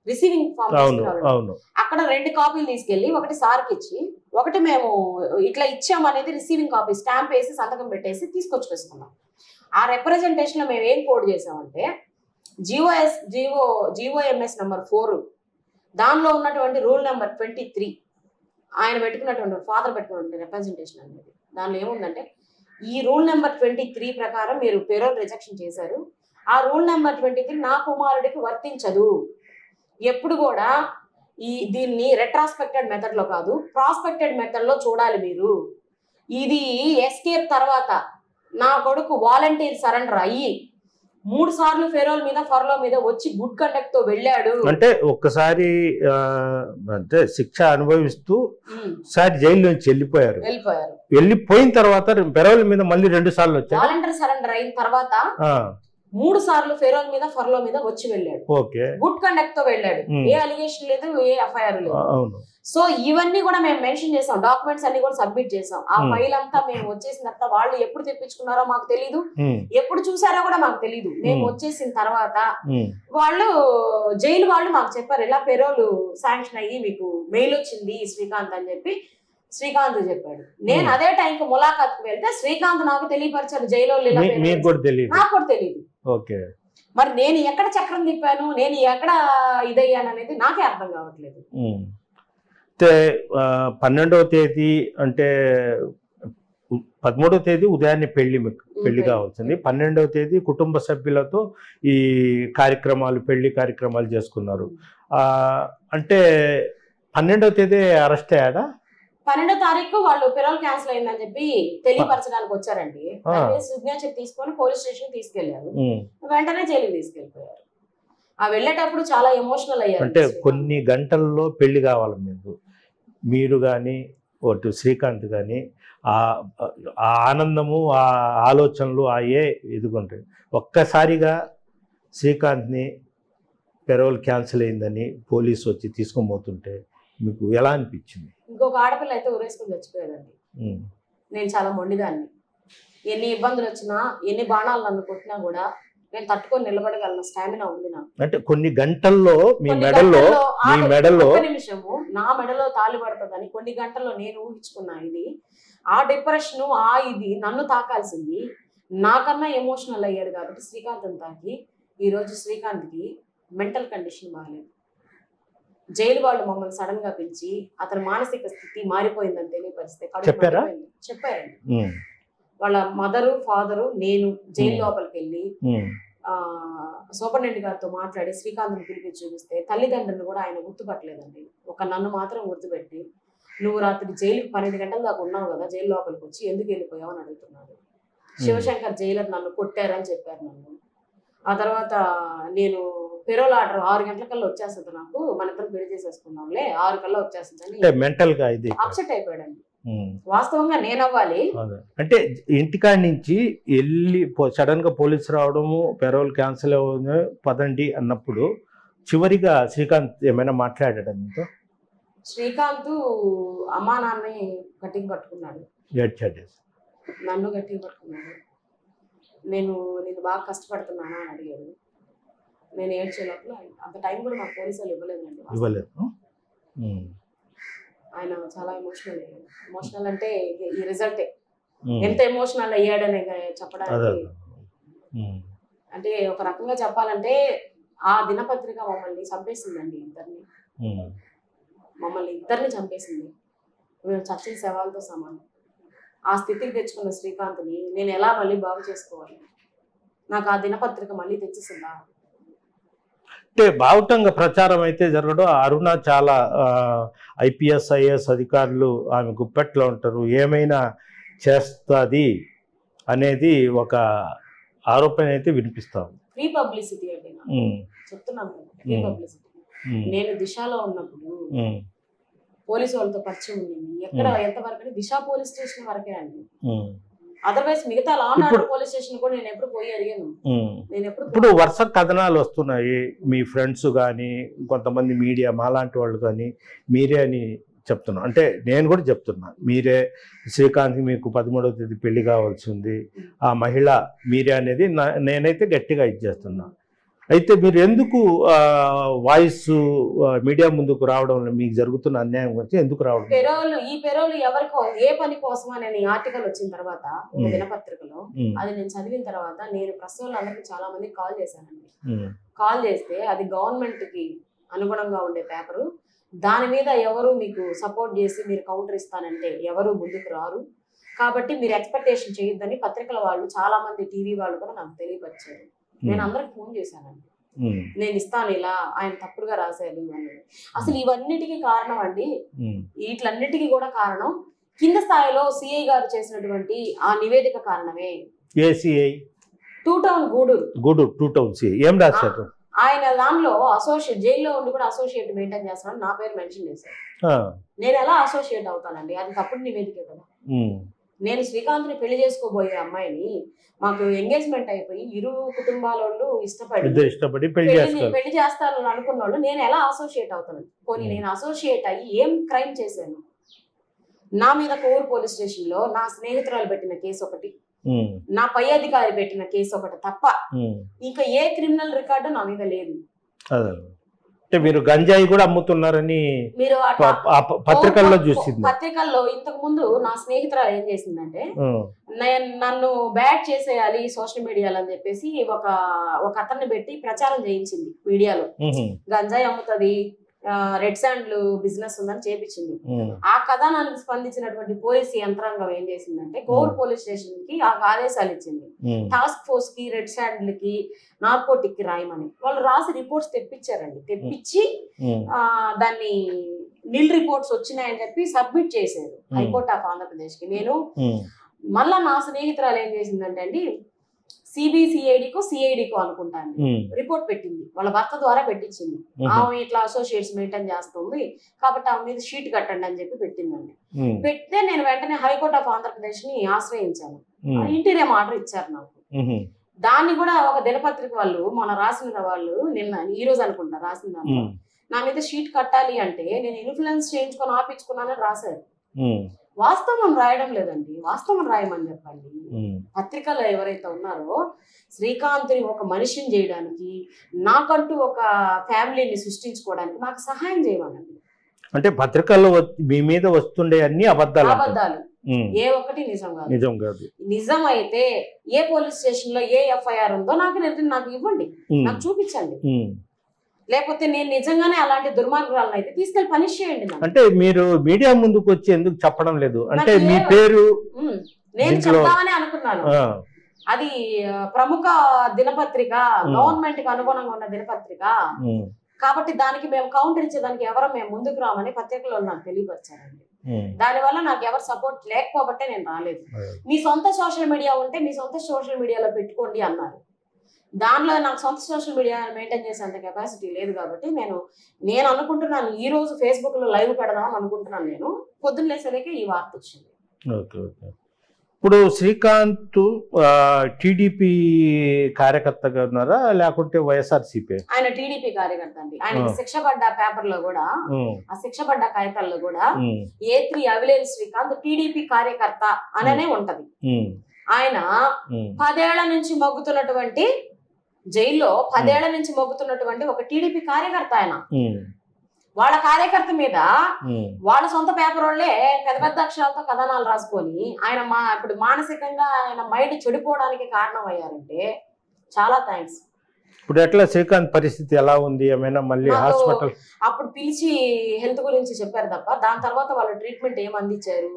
రిసీవింగ్ ఫామ్ అక్కడ 2 కాపీలు తీసుకెళ్లి ఒకటి సార్కి ఇచ్చి ఒకటి మేము ఇట్లా ఇచ్చామనేది రిసీవింగ్ కాపీ స్టాంప్ వేసి సంతకం పెట్టేసి తీసుకొచ్చుకొస్తున్నాం. ఆ రిప్రజెంటేషన్ లో మేము ఏం కోడ్ చేసామంటే జిఓఎంఎస్ నెంబర్ 4 దానిలో ఉన్నటువంటి రూల్ నెంబర్ 23 ఆయన పెట్టుకున్నటువంటి ఫాదర్ పెట్టుకున్నటువంటి రిప్రజెంటేషన్ అనేది దానిలో ఏముందంటే ఈ రూల్ నెంబర్ 23 ప్రకారం మీరు పేరోల్ రిజెక్షన్ చేశారు. ఆ రూల్ నెంబర్ 23 నా కుమారుడికి వర్తించదు. ఎప్పుడు కూడా దీన్ని రెట్రాస్పెక్టెడ్ మెథడ్ లో కాదు ప్రాస్పెక్టెడ్ మెథడ్ లో చూడాలి మీరు. ఇది ఎస్కేప్ తర్వాత నా కొడుకు వాలంటీర్ సరెండర్ అయ్యి 3 సార్లు ఫెరోల్ మీద ఫర్లో మీద వచ్చి గుడ్ కండక్ట్ తో వెళ్ళాడు. అంటే ఒక్కసారి అంటే శిక్ష అనుభవిస్తూ సారి జైలు నుంచి వెళ్ళిపోయిన తర్వాత ఫెరోల్ మీద మళ్ళీ 2 సార్లు వచ్చాడు. వాలంటీర్ సరెండర్ అయిన తర్వాత 3 సార్లు ఫెరోల్ మీద ఫర్లో మీద వచ్చి వెళ్ళాడు. గుడ్ కండక్ట్ తో వెళ్ళాడు. ఏ అలిగేషన్ లేదు, ఏ ఎఫ్ఐఆర్ లేదు. సో ఇవన్నీ కూడా మేము మెన్షన్ చేసాం. డాక్యుమెంట్స్ అన్ని కూడా సబ్మిట్ చేసాం. ఆ ఫైల్ అంతా మేము వచ్చేసిన తర్వాత వాళ్ళు ఎప్పుడు తెప్పించుకున్నారో మాకు తెలీదు, ఎప్పుడు చూసారో కూడా మాకు తెలీదు. మేము వచ్చేసిన తర్వాత వాళ్ళు జైలు వాళ్ళు మాకు చెప్పారు ఇలా పెరోల్ శాంక్షన్ అయ్యి మీకు మెయిల్ వచ్చింది శ్రీకాంత్ అని చెప్పి శ్రీకాంత్ చెప్పాడు. నేను అదే టైంకి ములాఖాత్కి వెళ్తే శ్రీకాంత్ నాకు తెలియపరిచాడు జైలు నాకు కూడా తెలియదు. మరి నేను ఎక్కడ చక్రం తిప్పాను, నేను ఎక్కడ ఇదయ్యాను అనేది నాకే అర్థం కావట్లేదు. 12వ తేదీ అంటే 13వ తేదీ ఉదయాన్నే పెళ్లి కావాల్సింది. 12వ తేదీ కుటుంబ సభ్యులతో ఈ పెళ్లి కార్యక్రమాలు చేసుకున్నారు. అంటే 12వ తేదీ అరెస్ట్ అయ్యాడా? 12వ తారీఖు వాళ్ళు పెరోల్ క్యాన్సిల్ అయిందని చెప్పి తెలియపరచడానికి వచ్చారండి. సిగ్నేచర్ తీసుకొని పోలీస్ స్టేషన్ తీసుకెళ్లారు. వెంటనే జైలుకి తీసుకెళ్లిపోయారు. ఆ వెళ్ళేటప్పుడు చాలా ఎమోషనల్ అయ్యారు. అంటే కొన్ని గంటల్లో పెళ్లి కావాలి మీరు కానీ ఒకటి శ్రీకాంత్ కానీ ఆ ఆనందము ఆ ఆలోచనలు ఎదుగుంటాయి. ఒక్కసారిగా శ్రీకాంత్ని పెరోల్ క్యాన్సిల్ అయిందని పోలీసు వచ్చి తీసుకొని పోతుంటే మీకు ఎలా అనిపించింది? ఇంకొక ఆడపిల్ల అయితే ఊరేసుకుని చచ్చిపోయేదండి. నేను చాలా మొండిదాన్ని. ఎన్ని ఇబ్బందులు వచ్చినా ఎన్ని బాణాలు నన్ను కొట్టినా కూడా నేను తట్టుకొని నిలబడగలను స్టామినా ఉంది నాకు. అంటే కొన్ని గంటల్లో మీ మెడలో నిమిషము నా మెడలో తాళి పడుతుందని కొన్ని గంటల్లో నేను ఊహించుకున్నా. ఇది ఆ డిప్రెషన్ ఇది నన్ను తాకాల్సింది. నాకన్నా ఎమోషనల్ అయ్యాడు కాబట్టి శ్రీకాంత్ తాకి ఈరోజు శ్రీకాంత్కి మెంటల్ కండిషన్ బాగాలేదు. జైలు వాళ్ళు మమ్మల్ని సడన్ గా పిలిచి అతని మానసిక స్థితి మారిపోయిందని తెలియపరిస్తే చెప్పారండి. వాళ్ళ మదరు ఫాదరు నేను జైలు లోపలికి వెళ్ళి సూపరింటెండెంట్ గారితో మాట్లాడి శ్రీకాంత్ని పిలిపించి చూపిస్తే తల్లిదండ్రులను కూడా ఆయన గుర్తుపట్టలేదండి. నన్ను మాత్రం గుర్తుపెట్టి నువ్వు రాత్రి జైలుకి 12 గంటల దాకా ఉన్నావు కదా, జైలు లోపలికి వచ్చి ఎందుకు వెళ్ళిపోయావు అని అడుగుతున్నాడు. శివశంకర్ జైలర్ నన్ను కొట్టారని చెప్పారు నన్ను. ఆ తర్వాత నేను పెరోల్ ఆర్డర్ 6 గంటలకల్లా వచ్చేస్తుంది, నాకు మన ఇద్దరం పెళ్లి చేసేసుకున్నాంలే 6 కల్లా వచ్చేస్తుందని మెంటల్ గా అప్సెట్ అయిపోయాడండి. వాస్తవంగా నేను అవ్వాలి అంటే ఇంటికాడి నుంచి వెళ్ళి సడన్ గా పోలీసు రావడము పెరోల్ క్యాన్సిల్ అవ్వడం పదండి అన్నప్పుడు చివరిగా శ్రీకాంత్ ఏమైనా మాట్లాడాడు మీతో? శ్రీకాంత్ అమ్మా నాన్నని గట్టిగా పట్టుకున్నాడు, నన్ను గట్టిగా పట్టుకున్నాడు. నేను బాగా కష్టపడుతున్నానా అని అడిగాడు. నేను ఏడ్చే లోపల అంత టైం కూడా నాకు పోలీసు వాళ్ళు ఇవ్వలేదు. ఆయన చాలా ఎమోషనల్ అంటే ఈ రిజల్టే ఎంత ఎమోషనల్ అయ్యాడని చెప్పడానికి. అంటే ఒక రకంగా చెప్పాలంటే ఆ దినపత్రిక మమ్మల్ని చంపేసిందండి. మమ్మల్ని ఇద్దరిని చంపేసింది. మేము చచ్చిన శవాలతో సమానం. ఆ స్థితికి తెచ్చుకున్న శ్రీకాంత్ని నేను ఎలా మళ్ళీ బాగు చేసుకోవాలి? నాకు ఆ దినపత్రిక మళ్ళీ తెచ్చిస్తుందా? అంటే బావుటంగా ప్రచారం అయితే జరగడం. అరుణ చాలా IPS IAS అధికారులు ఆమె గుప్పెట్లో ఉంటారు, ఏమైనా చేస్తుంది అనేది ఒక ఆరోపణ అయితే వినిపిస్తాం. ఫ్రీ పబ్లిసిటీ అంటే చెప్తున్నాను, ఫ్రీ పబ్లిసిటీ. నేను దిశలో ఉన్నప్పుడు పోలీసు వాళ్ళతో పరిచయం ఉంది. ఎక్కడ ఎంతవరకు దిశ పోలీస్ స్టేషన్ వరకే అండి. అదర్వైజ్ మిగతా లానాడు పోలీస్ స్టేషన్ కూడా నేను ఎప్పుడు పోయి అడిగాను. ఇప్పుడు వరుస కథనాలు వస్తున్నాయి, మీ ఫ్రెండ్స్ కానీ కొంతమంది మీడియా మాలాంటి వాళ్ళు కానీ మీరే అని చెప్తున్నా, అంటే నేను కూడా చెప్తున్నా, మీరే శ్రీకాంత్ మీకు 13వ తేదీ పెళ్లి కావాల్సి ఉంది, ఆ మహిళ మీరే అనేది నేనైతే గట్టిగా ఇచ్చేస్తున్నా. అయితే మీరు ఎందుకు వాయిస్ మీడియా ముందుకు రావడం, మీకు జరుగుతున్న అన్యాయం గురించి ఎందుకు రావడం? ఈ పెరోలు ఎవరికో ఏ పని కోసం అనే ఆర్టికల్ వచ్చిన తర్వాత దినపత్రికలో అది నేను చదివిన తర్వాత నేను ప్రెస్ వాళ్ళందరికీ చాలా మంది కాల్ చేశానండి. కాల్ చేస్తే అది గవర్నమెంట్ కి అనుగుణంగా ఉండే పేపరు, దాని మీద ఎవరు మీకు సపోర్ట్ చేసి మీరు కౌంటర్ ఇస్తానంటే ఎవరు ముందుకు రారు, కాబట్టి మీరు ఎక్స్పెక్టేషన్ చేయొద్దని పత్రికల వాళ్ళు చాలా మంది, టీవీ వాళ్ళు కూడా నాకు తెలియపరిచారు. నేను అందరికి ఫోన్ చేశానండి, నేను ఇస్తాను ఇలా, ఆయన తప్పుడుగా రాశారు అని. అసలు ఇవన్నిటికీ కారణం అండి, వీటిలన్నిటికీ కూడా కారణం కింద స్థాయిలో సిఐ గారు చేసినటువంటి ఆ నివేదిక కారణమే. గూడూరు 2 టౌన్ సిఐ ఏం రాశారు? ఆయన దానిలో అసోసియేట్, జైల్లో ఉండి కూడా అసోసియేట్ మెయింటైన్ చేస్తానని నా పేరు మెన్షన్ చేశారు. నేను ఎలా అసోసియేట్ అవుతానండి? అది తప్పుడు నివేదికే కదా. నేను శ్రీకాంత్ని పెళ్లి చేసుకోబోయే అమ్మాయిని, మాకు ఎంగేజ్మెంట్ అయిపోయి ఇరు కుటుంబాల వాళ్ళు ఇష్టపడి పెళ్లి చేస్తారు అనుకున్న వాళ్ళు నేను ఎలా అసోసియేట్ అవుతాను? పోనీ నేను అసోసియేట్ అయ్యి ఏం క్రైమ్ చేశాను? నా మీద కోవూరు పోలీస్ స్టేషన్ లో నా స్నేహితురాలు పెట్టిన కేసు ఒకటి, నా పై అధికారి పెట్టిన కేసు ఒకటి తప్ప ఇంకా ఏ క్రిమినల్ రికార్డు నా మీద లేదు. అంటే మీరు గంజాయి కూడా అమ్ముతున్నారని మీరు పత్రికల్లో చూసింది. పత్రికల్లో ఇంతకు ముందు నా స్నేహితురాలు ఏం చేసిందంటే, నన్ను బ్యాడ్ చేసేయాలి సోషల్ మీడియాలో అని చెప్పేసి ఒక అతన్ని పెట్టి ప్రచారం చేయించింది మీడియాలో. గంజాయి అమ్ముతుంది, రెడ్ శాండ్లు బిజినెస్ ఉందని చేపించింది. ఆ కథనానికి స్పందించినటువంటి పోలీసు యంత్రాంగం ఏం చేసిందంటే, కోవూరు పోలీస్ స్టేషన్ కి ఆదేశాలు ఇచ్చింది, టాస్క్ ఫోర్స్ కి, రెడ్ శాండ్లకి, నార్కోటిక్ కి రాయమని. వాళ్ళు రాసి రిపోర్ట్స్ తెప్పించారండి. తెప్పించి దాన్ని నిల్ రిపోర్ట్స్ వచ్చినాయని చెప్పి సబ్మిట్ చేశారు హైకోర్ట్ ఆఫ్ ఆంధ్రప్రదేశ్ కి. నేను మళ్ళా నా స్నేహితురాలు ఏం చేసిందంటే అండి, సిబిసిఐడికో సిఐడికో అనుకుంటాను రిపోర్ట్ పెట్టింది, వాళ్ళ భర్త ద్వారా పెట్టించింది. ఆమె ఇట్లా అసోసియేట్స్ మెయింటైన్ చేస్తుంది కాబట్టి ఆమె మీద షీట్ కట్టండి అని చెప్పి పెట్టిందండి. పెడితే నేను వెంటనే హైకోర్ట్ ఆఫ్ ఆంధ్రప్రదేశ్ ని ఆశ్రయించాను. ఇంటీరియం ఆర్డర్ ఇచ్చారు నాకు. దాన్ని కూడా ఒక దినపత్రిక వాళ్ళు మన రాసిన వాళ్ళు ఈ రోజు అనుకుంటా రాసిన దాంట్లో నా మీద షీట్ కట్టాలి అంటే నేను ఇన్ఫ్లుయెన్స్ చేయించుకొని ఆపించుకున్నానని రాశారు. వాస్తవం రాయడం లేదండి, వాస్తవం రాయమని చెప్పండి. పత్రికలో ఎవరైతే ఉన్నారో శ్రీకాంత్ని ఒక మనిషిని చేయడానికి, నాకంటూ ఒక ఫ్యామిలీని సృష్టించుకోవడానికి నాకు సహాయం చేయమనండి. అంటే పత్రికల్లో మీ మీద వస్తుండే అన్ని అబద్ధాలు, ఏ ఒక్కటి నిజం కాదు. నిజం అయితే ఏ పోలీస్ స్టేషన్ లో ఏ ఎఫ్ఐఆర్ ఉందో నాకు ఇవ్వండి, నాకు చూపించండి. లేకపోతే నేను నిజంగానే అలాంటి దుర్మార్గురాలను అయితే తీసుకెళ్లి పనిష్ చేయండి. అంటే మీరు మీడియా ముందుకు వచ్చి ఎందుకు చెప్పడం లేదు? అంటే మీ పేరు నేను చెప్తామని అనుకున్నాను. అది ప్రముఖ దినపత్రిక, గవర్నమెంట్ కి అనుగుణంగా ఉన్న దినపత్రిక కాబట్టి దానికి మేము కౌంటర్ ఇచ్చేదానికి ఎవరో మేము ముందుకు రామని పత్రికలో నాకు తెలియపరిచారండి. దానివల్ల నాకు ఎవరు సపోర్ట్ లేకపోబట్టే నేను రాలేదు. మీ సొంత సోషల్ మీడియా ఉంటే మీ సొంత సోషల్ మీడియాలో పెట్టుకోండి అన్నారు. దానిలో నాకు సొంత సోషల్ మీడియా మెయింటైన్ చేసేంత కెపాసిటీ లేదు కాబట్టి నేను అనుకుంటున్నాను ఈ రోజు ఫేస్బుక్ లో లైవ్ పెడదామని అనుకుంటున్నాను. నేను పొద్దున్న లేసరికి ఈ వార్త వచ్చింది. ఇప్పుడు శ్రీకాంత్ టీడీపీ కార్యకర్తగా ఉన్నారా లేకుంటే వైఎస్ఆర్సీపీ? ఆయన టీడీపీ కార్యకర్త అండి. ఆయన శిక్ష పడ్డ పేపర్ లో కూడా, ఆ శిక్ష పడ్డ కాగితాల్లో కూడా A3 అవిలేని శ్రీకాంత్ టీడీపీ కార్యకర్త అననే ఉంటది. ఆయన 10 ఏళ్ల నుంచి మొగ్గుతున్నటువంటి జైల్లో 10 ఏళ్ల నుంచి మొగ్గుతున్నటువంటి ఒక టీడీపీ కార్యకర్త. ఆయన వాళ్ళ కార్యకర్త మీద వాళ్ళ సొంత పేపర్ వాళ్ళే పెద్ద పెద్ద అక్షరాలతో కథనాలు రాసుకొని ఆయన ఇప్పుడు మానసికంగా ఆయన మైండ్ చెడిపోవడానికి కారణం అయ్యారంటే చాలా థ్యాంక్స్. ఇప్పుడు ఎట్లా శ్రీకాంత్ పరిస్థితి ఎలా ఉంది? ఏమైనా మళ్ళీ హాస్పిటల్ అప్పుడు పిలిచి హెల్త్ గురించి చెప్పారు తప్ప దాని తర్వాత వాళ్ళు ట్రీట్మెంట్ ఏం అందించారు,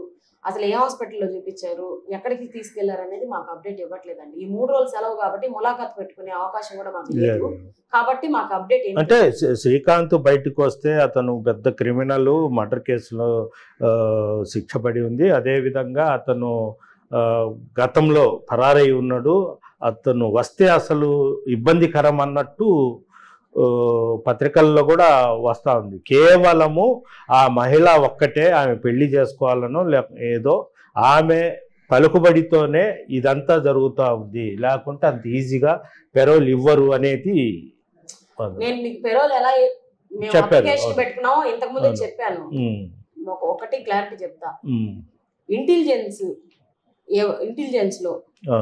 అసలు ఏ హాస్పిటల్లో చూపించారు, ఎక్కడికి తీసుకెళ్లారు అనేది మాకు అప్డేట్ ఇవ్వట్లేదండి. ఈ 3 రోజులు సెలవు కాబట్టి ములాఖాత్ పెట్టుకునే అవకాశం కూడా మాకు లేదు కాబట్టి మాకు అప్డేట్. అంటే శ్రీకాంత్ బయటకు వస్తే అతను పెద్ద క్రిమినల్, మర్డర్ కేసులో శిక్ష పడి ఉంది. అదేవిధంగా అతను గతంలో పరారై ఉన్నాడు. అతను వస్తే అసలు ఇబ్బందికరం అన్నట్టు పత్రికల్లో కూడా వస్తూ ఉంది. కేవలము ఆ మహిళ ఒక్కటే ఆమె పెళ్లి చేసుకోవాలనో ఏదో ఆమె పలుకుబడితోనే ఇదంతా జరుగుతూ ఉంది, లేకుంటే అంత ఈజీగా పెరోల్ ఇవ్వరు అనేది నేను మీకు పెరోల్ ఎలా అప్లికేషన్ పెట్టుకున్నామో ఇంతకు ముందు చెప్పాను. ఒకటి క్లారిటీ చెప్తా. ఇంటెలిజెన్స్ లో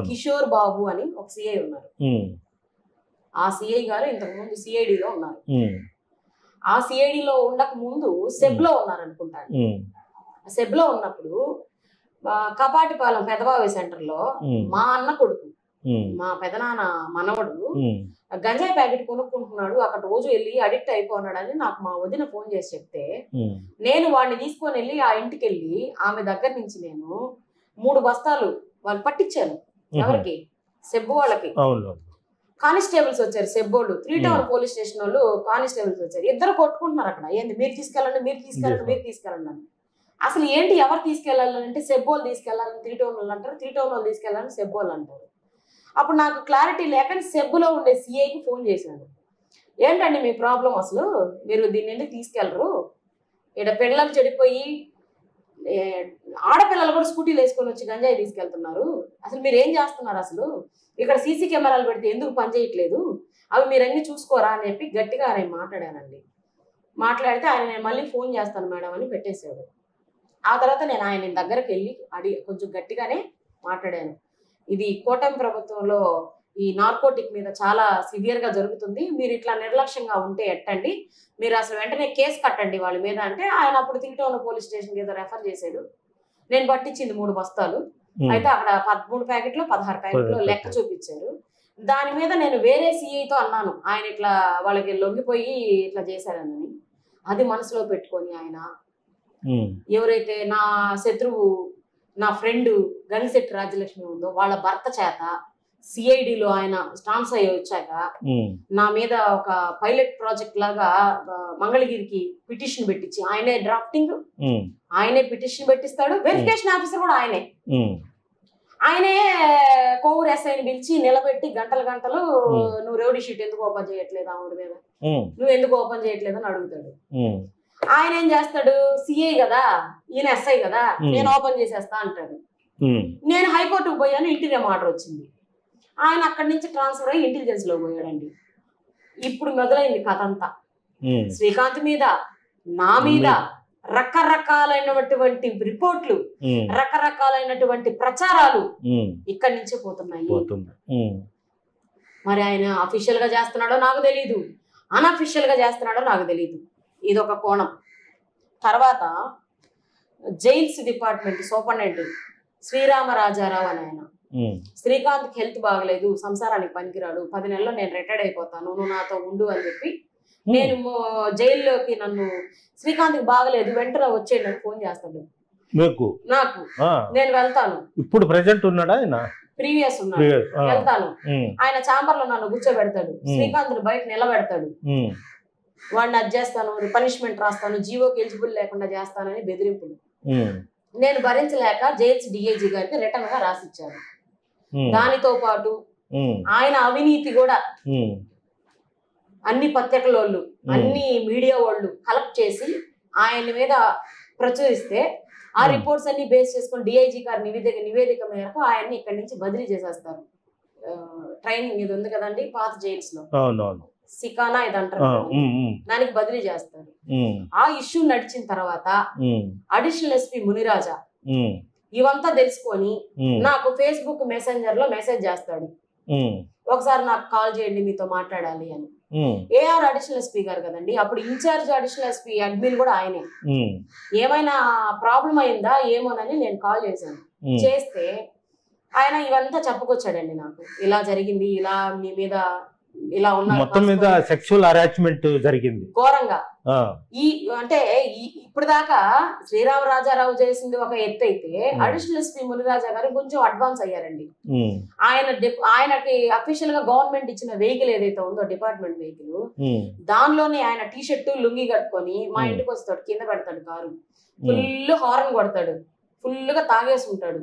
కిషోర్ బాబు అని ఒక సిఐ ఉన్నారు. ఆ సిఐ గారు ఇంతకు ముందు సిఐడిలో ఉన్నారు. ఆ సిఐడిలో ఉండక ముందు సెబ్ లో ఉన్నారు అనుకుంటాను. సెబ్ లో ఉన్నప్పుడు కపాటిపాలెం పెదబావి సెంటర్ లో మా అన్న కొడుకు, మా పెదనాన్న మనవడు గంజాయి ప్యాకెట్ కొనుక్కుంటున్నాడు, అక్కడ రోజు వెళ్ళి అడిక్ట్ అయిపోన్నాడు అని నాకు మా వదిన ఫోన్ చేసి చెప్తే నేను వాడిని తీసుకొని వెళ్ళి ఆ ఇంటికి వెళ్ళి ఆమె దగ్గర నుంచి నేను 3 బస్తాలు వాళ్ళు పట్టించాను. ఎవరికి? సెబ్బు వాళ్ళకి. కానిస్టేబుల్స్ వచ్చారు, సెబ్బోళ్ళు 3 టౌన్ పోలీస్ స్టేషన్ వాళ్ళు కానిస్టేబుల్స్ వచ్చారు. ఇద్దరు కొట్టుకుంటున్నారు అక్కడ. ఏంది మీరు తీసుకెళ్ళండి, మీరు తీసుకెళ్ళండి, మీరు తీసుకెళ్ళండి అని. అసలు ఏంటి ఎవరు తీసుకెళ్ళాలంటే సెబ్బోళ్ళు తీసుకెళ్ళాలని 3 టౌన్ వాళ్ళు అంటారు, 3 టౌన్ వాళ్ళు తీసుకెళ్ళాలని సెబ్బోళ్ళు అంటారు. అప్పుడు నాకు క్లారిటీ లేక సెబ్బులో ఉండే సిఐకి ఫోన్ చేశాను. ఏంటండి మీ ప్రాబ్లం, అసలు మీరు దీన్ని ఎందుకు తీసుకెళ్ళరు? ఇక్కడ పిల్లలు చెడిపోయి ఆడపిల్లలు కూడా స్కూటీలు వేసుకొని వచ్చి గంజాయి తీసుకెళ్తున్నారు, అసలు మీరు ఏం చేస్తున్నారు? అసలు ఇక్కడ సీసీ కెమెరాలు పెడితే ఎందుకు పనిచేయట్లేదు? అవి మీరన్నీ చూసుకోరా అని చెప్పి గట్టిగా ఆయన మాట్లాడానండి. మాట్లాడితే ఆయన నేను మళ్ళీ ఫోన్ చేస్తాను మేడం అని పెట్టేశాడు. ఆ తర్వాత నేను ఆయన దగ్గరికి వెళ్ళి కొంచెం గట్టిగానే మాట్లాడాను. ఇది కూటమి ప్రభుత్వంలో ఈ నార్కోటిక్ మీద చాలా సివియర్గా జరుగుతుంది, మీరు ఇట్లా నిర్లక్ష్యంగా ఉంటే ఎట్టండి, మీరు అసలు వెంటనే కేసు కట్టండి వాళ్ళ మీద అంటే ఆయన అప్పుడు 3 టౌన్ పోలీస్ స్టేషన్కి ఏదో రెఫర్ చేశాడు. నేను పట్టించింది 3 బస్తాలు. అయితే అక్కడ 13 ప్యాకెట్లు 16 ప్యాకెట్లు లెక్క చూపించారు. దాని మీద నేను వేరే సిఐతో అన్నాను, ఆయన ఇట్లా వాళ్ళకి లొంగిపోయి ఇట్లా చేశారని. అది మనసులో పెట్టుకొని ఆయన ఎవరైతే నా శత్రువు నా ఫ్రెండ్ గంగిశెట్టి రాజ్యలక్ష్మి ఉందో వాళ్ళ భర్త చేత సిఐడిలో ఆయన స్టాన్స్ అయ్యి వచ్చాక నా మీద ఒక పైలట్ ప్రాజెక్ట్ లాగా మంగళగిరికి పిటిషన్ పెట్టించి ఆయనే డ్రాఫ్టింగ్, ఆయనే పిటిషన్ పెట్టిస్తాడు, వెరిఫికేషన్ ఆఫీసర్ కూడా ఆయనే కోవూరు ఎస్ఐని పిలిచి నిలబెట్టి గంటలు నువ్వు రౌడీ షీట్ ఎందుకు ఓపెన్ చేయట్లేదు ఆవిడ మీద, నువ్వు ఎందుకు ఓపెన్ చేయట్లేదు అని అడుగుతాడు. ఆయన ఏం చేస్తాడు, సిఐ కదా ఈయన ఎస్ఐ కదా నేను ఓపెన్ చేసేస్తా అంటాడు. నేను హైకోర్టుకు పోయాను, ఇంటీరియం ఆర్డర్ వచ్చింది, ఆయన అక్కడి నుంచి ట్రాన్స్ఫర్ అయ్యి ఇంటెలిజెన్స్ లో పోయాడండి. ఇప్పుడు మొదలైంది కథ అంతా. శ్రీకాంత్ మీద నా మీద రకరకాలైనటువంటి రిపోర్ట్లు, రకరకాలైనటువంటి ప్రచారాలు ఇక్కడి నుంచే పోతున్నాయి. మరి ఆయన అఫీషియల్ గా చేస్తున్నాడో నాకు తెలీదు, అన్అఫీషియల్ గా చేస్తున్నాడో నాకు తెలీదు. ఇది ఒక కోణం. తర్వాత జైల్స్ డిపార్ట్మెంట్ సూపరింటెండెంట్ శ్రీరామరాజారావు అని ఆయన, శ్రీకాంత్కి హెల్త్ బాగలేదు, సంసారానికి పనికిరాడు, 10 నెలల్లో నేను రిటైర్డ్ అయిపోతాను, నువ్వు నాతో ఉండు అని చెప్పి నేను జైల్లోకి నన్ను శ్రీకాంత్కి బాగలేదు వెంటనే వచ్చేయండి అని ఫోన్ చేస్తాడు నాకు. నేను వెళ్తాను. ఇప్పుడు ప్రెజెంట్ ఉన్నాడా ఆయన? ప్రీవియస్ ఉన్నాడు. వెళ్తాను, ఆయన ఛాంబర్ లో నన్ను కూర్చోబెడతాడు, శ్రీకాంత్ బయట నిలబెడతాడు, వాడిని అది చేస్తాను, పనిష్మెంట్ రాస్తాను, జీవోకి ఎలిజిబుల్ లేకుండా చేస్తానని బెదిరింపులు. నేను భరించలేక జైల్స్ డిఐజీ గారికి రిటర్న్ గా రాసిచ్చాను. దానితో పాటు ఆయన అవినీతి కూడా అన్ని పత్రికల వాళ్ళు అన్ని మీడియా వాళ్ళు కలెక్ట్ చేసి ఆయన మీద ప్రచురిస్తే ఆ రిపోర్ట్స్ అన్ని బేస్ చేసుకుని డిఐజీ గారి నివేదిక మేరకు ఆయన్ని ఇక్కడి నుంచి బదిలీ చేసేస్తారు. ట్రైనింగ్ ఇది ఉంది కదండి పాత జైల్స్ లో, సికానా ఇది అంటారు, దానికి బదిలీ చేస్తారు. ఆ ఇష్యూ నడిచిన తర్వాత అడిషనల్ ఎస్పీ మునిరాజా ఇవంతా తెలుసుకొని నాకు ఫేస్బుక్ మెసెంజర్ లో మెసేజ్ చేస్తాడు, ఒకసారి నాకు కాల్ చేయండి మీతో మాట్లాడాలి అని. ఏఆర్ అడిషనల్ ఎస్పీ గారు కదండి, అప్పుడు ఇన్ఛార్జ్ అడిషనల్ ఎస్పీ అడ్మిన్ కూడా ఆయనే. ఏమైనా ప్రాబ్లం అయిందా ఏమోనని నేను కాల్ చేశాను. చేస్తే ఆయన ఇవంతా చెప్పుకొచ్చాడండి నాకు, ఇలా జరిగింది, ఇలా మీ మీద ఇలా ఉన్నారు, మొత్తం మీద సెక్షువల్ హరాస్మెంట్ జరిగింది ఘోరంగా. ఈ అంటే ఇప్పుడు దాకా శ్రీరామరాజారావు చేసింది ఒక ఎత్తు అయితే అడిషనల్ ఎస్పీ మునిరాజా గారు కొంచెం అడ్వాన్స్ అయ్యారండి. ఆయనకి అఫీషియల్ గా గవర్నమెంట్ ఇచ్చిన వెహికల్ ఏదైతే ఉందో డిపార్ట్మెంట్ వెహికల్, దానిలోనే ఆయన టీ షర్టు లుంగి కట్టుకొని మా ఇంటికి వస్తాడు, కింద పెడతాడు కారు, ఫుల్ హార్న్ కొడతాడు, ఫుల్ గా తాగేసి ఉంటాడు.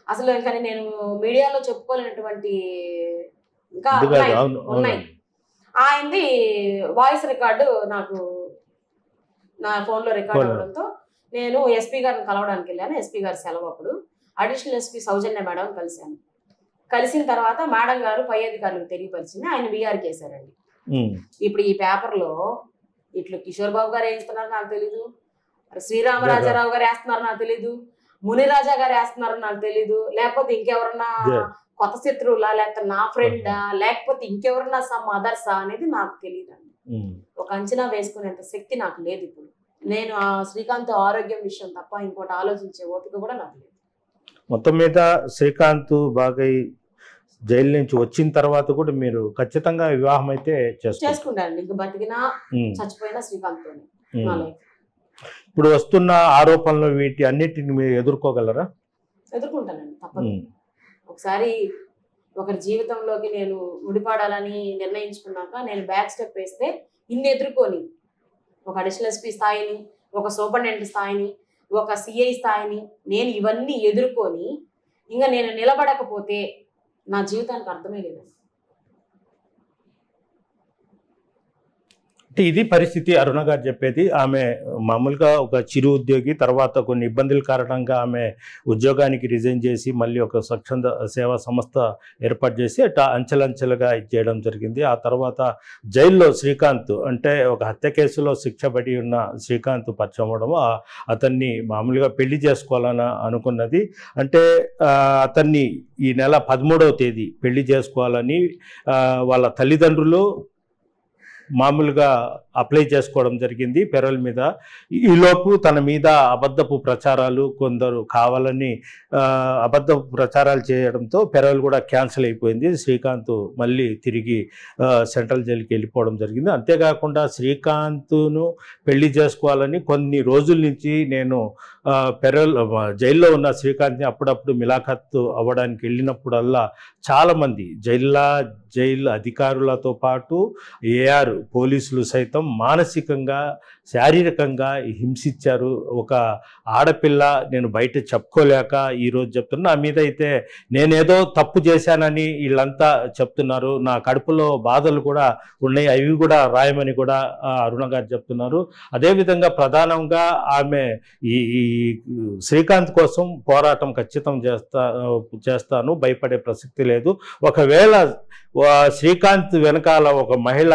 అసలు ఇంకా నేను మీడియాలో చెప్పుకోలేనటువంటి ఇంకా ఉన్నాయి. ఆయనది వాయిస్ రికార్డు నాకు నా ఫోన్ లో రికార్డ్ అవ్వడంతో నేను ఎస్పీ గారిని కలవడానికి వెళ్ళాను. ఎస్పీ గారి సెలవు అప్పుడు అడిషనల్ ఎస్పీ సౌజన్య మేడం కలిశాను. కలిసిన తర్వాత మేడం గారు పై అధికారులకు తెలియపరిచింది, ఆయన వీఆర్కి వేశారండి. ఇప్పుడు ఈ పేపర్ లో ఇట్లు కిషోర్ బాబు గారు వేయిస్తున్నారు నాకు తెలీదు, శ్రీరామరాజారావు గారు వేస్తున్నారు నాకు తెలీదు, మునిరాజా గారు వేస్తున్నారు నాకు తెలీదు, లేకపోతే ఇంకెవరన్నా కొత్త శత్రువులా, లేకపోతే నా ఫ్రెండా, లేకపోతే ఇంకెవరన్నా సమ్ అదర్సా అనేది నాకు తెలియదండి. ఒక అంచనా వేసుకునేంత శక్తి నాకు లేదు ఇప్పుడు. నేను ఆ శ్రీకాంత్ ఆరోగ్యం విషయం తప్ప ఇంకోటి ఆలోచించే ఓపిక కూడా నాకు లేదు. మొత్తం మీద శ్రీకాంత్ బాగా జైలు నుంచి వచ్చిన తర్వాత కూడా మీరు ఖచ్చితంగా వివాహం అయితే చేసుకుంటానండి. ఇంక బతికినా చచ్చిపోయినా శ్రీకాంత్తోనే నా లైఫ్. ఇప్పుడు వస్తున్న ఆరోపణలు వీటి అన్నిటిని మీరు ఎదుర్కోగలరా? ఎదుర్కొంటానండి, తప్పదు. ఒకసారి ఒకరి జీవితంలోకి నేను ముడిపడాలని నిర్ణయించుకున్నాక నేను బ్యాక్ స్టెప్ వేస్తే ఇన్ని ఎదుర్కొని ఒక అడిషనల్ ఎస్పీ స్థాయిని, ఒక సూపరింటెండెంట్ స్థాయిని, ఒక సిఐ స్థాయిని నేను ఇవన్నీ ఎదుర్కొని ఇంకా నేను నిలబడకపోతే నా జీవితానికి అర్థమే లేదు. అంటే ఇది పరిస్థితి అరుణ గారు చెప్పేది. ఆమె మామూలుగా ఒక చిరు ఉద్యోగి, తర్వాత కొన్ని ఇబ్బందుల కారణంగా ఆమె ఉద్యోగానికి రిజైన్ చేసి మళ్ళీ ఒక స్వచ్ఛంద సేవా సంస్థ ఏర్పాటు చేసి అట్లా అంచెలంచెలుగా చేయడం జరిగింది. ఆ తర్వాత జైల్లో శ్రీకాంత్ అంటే ఒక హత్య కేసులో శిక్ష పడి ఉన్న శ్రీకాంత్ పరిచయం అవ్వడం, అతన్ని మామూలుగా పెళ్లి చేసుకోవాలని అనుకున్నది. అంటే అతన్ని ఈ నెల 13వ తేదీ పెళ్లి చేసుకోవాలని వాళ్ళ తల్లిదండ్రులు మామూలుగా అప్లై చేసుకోవడం జరిగింది పెరోల్ మీద. ఈలోపు తన మీద అబద్ధపు ప్రచారాలు, కొందరు కావాలని అబద్ధపు ప్రచారాలు చేయడంతో పెరోల్ కూడా క్యాన్సిల్ అయిపోయింది. శ్రీకాంత్ మళ్ళీ తిరిగి సెంట్రల్ జైలుకి వెళ్ళిపోవడం జరిగింది. అంతేకాకుండా శ్రీకాంత్ను పెళ్లి చేసుకోవాలని కొన్ని రోజుల నుంచి నేను పెరోల్ జైల్లో ఉన్న శ్రీకాంత్ని అప్పుడప్పుడు మిలాఖత్ అవ్వడానికి వెళ్ళినప్పుడల్లా చాలామంది జైలు అధికారులతో పాటు ఏఆర్ పోలీసులు సైతం మానసికంగా, శారీరకంగా హింసించారు. ఒక ఆడపిల్ల నేను బయట చెప్పుకోలేక ఈరోజు చెప్తున్నా. నా మీద అయితే నేనేదో తప్పు చేశానని వీళ్ళంతా చెప్తున్నారు. నా కడుపులో బాధలు కూడా ఉన్నాయి, అవి కూడా రాయమని కూడా అరుణ గారు చెప్తున్నారు. అదేవిధంగా ప్రధానంగా ఆమె ఈ శ్రీకాంత్ కోసం పోరాటం ఖచ్చితం చేస్తాను, భయపడే ప్రసక్తి లేదు. ఒకవేళ శ్రీకాంత్ వెనకాల ఒక మహిళ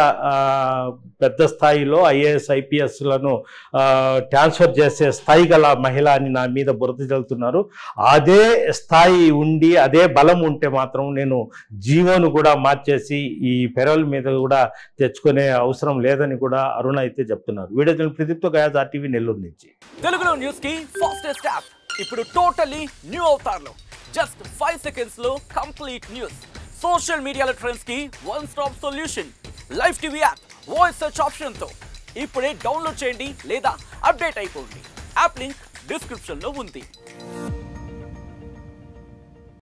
పెద్ద స్థాయిలో IAS IPSలను ట్రాన్స్ఫర్ చేసే స్థాయి గల మహిళ అని నా మీద బురద చల్లుతున్నారు. అదే స్థాయి ఉండి అదే బలం ఉంటే మాత్రం నేను జీవోను కూడా మార్చేసి ఈ పెరోల్ మీద కూడా తెచ్చుకునే అవసరం లేదని కూడా అరుణ అయితే చెప్తున్నారు. వీడియో ప్రదీప్తో గయాజ్ RTV నెల్లూరు నుంచి. తెలుగులో న్యూస్ కి ఫాస్టెస్ట్ యాప్ ఇప్పుడు టోటలీ న్యూ అవతార్లో జస్ట్ 5 seconds లో కంప్లీట్ న్యూస్. సోషల్ మీడియాలో ట్రెండ్స్ కి one stop solution. Live TV app voice search option తో ఇప్పుడే డౌన్లోడ్ చేయండి లేదా అప్డేట్ అయిపోండి. యాప్ లింక్ డిస్క్రిప్షన్ లో ఉంది.